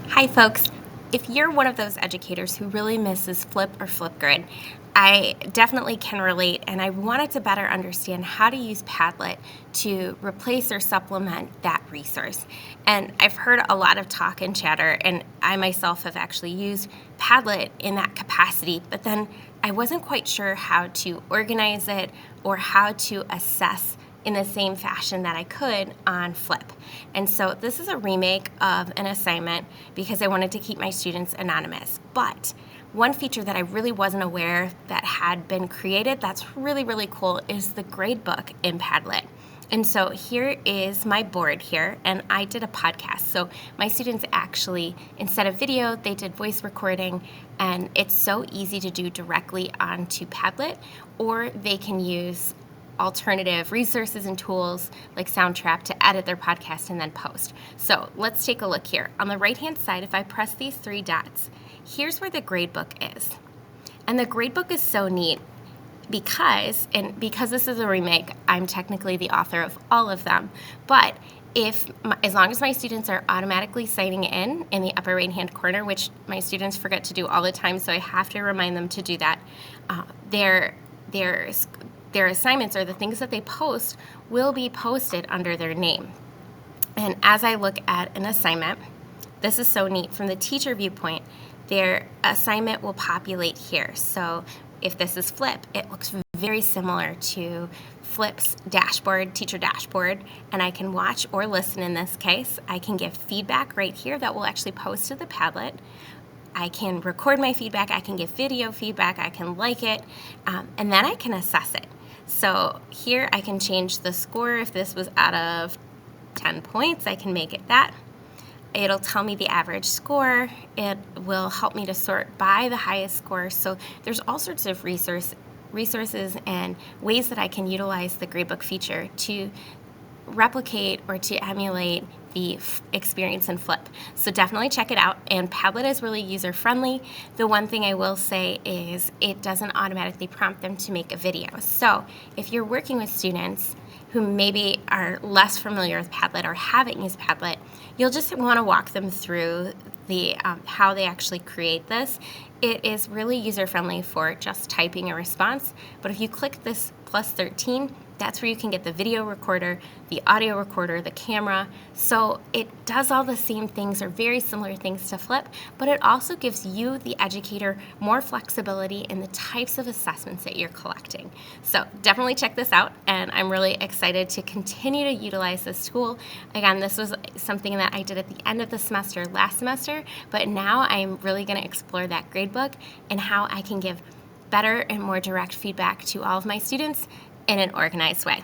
Hi, folks. If you're one of those educators who really misses Flip or Flipgrid, I definitely can relate, and I wanted to better understand how to use Padlet to replace or supplement that resource. And I've heard a lot of talk and chatter, and I myself have actually used Padlet in that capacity, but then I wasn't quite sure how to organize it or how to assess in the same fashion that I could on Flip. And so this is a remake of an assignment because I wanted to keep my students anonymous. But one feature that I really wasn't aware that had been created that's really, really cool is the gradebook in Padlet. And so here is my board here, and I did a podcast. So my students actually, instead of video, they did voice recording, and it's so easy to do directly onto Padlet, or they can use alternative resources and tools like Soundtrap to edit their podcast and then post. So let's take a look here. On the right-hand side, if I press these three dots, here's where the gradebook is. And the gradebook is so neat because this is a remake, I'm technically the author of all of them, but as long as my students are automatically signing in the upper right-hand corner, which my students forget to do all the time, so I have to remind them to do that, their assignments or the things that they post will be posted under their name. And as I look at an assignment, this is so neat. From the teacher viewpoint, their assignment will populate here. So if this is Flip, it looks very similar to Flip's dashboard, teacher dashboard, and I can watch or listen in this case. I can give feedback right here that will actually post to the Padlet. I can record my feedback, I can give video feedback, I can like it, and then I can assess it. So here I can change the score. If this was out of 10 points, I can make it that. It'll tell me the average score. It will help me to sort by the highest score. So there's all sorts of resources and ways that I can utilize the gradebook feature to replicate or to emulate the experience in Flip. So definitely check it out. And Padlet is really user-friendly. The one thing I will say is it doesn't automatically prompt them to make a video. So if you're working with students who maybe are less familiar with Padlet or haven't used Padlet, you'll just want to walk them through the how they actually create this. It is really user-friendly for just typing a response, but if you click this plus 13, that's where you can get the video recorder, the audio recorder, the camera. So it does all the same things or very similar things to Flip, but it also gives you, the educator, more flexibility in the types of assessments that you're collecting. So definitely check this out, and I'm really excited to continue to utilize this tool. Again, this was something that I did at the end of the semester last semester, but now I'm really going to explore that gradebook and how I can give better and more direct feedback to all of my students in an organized way.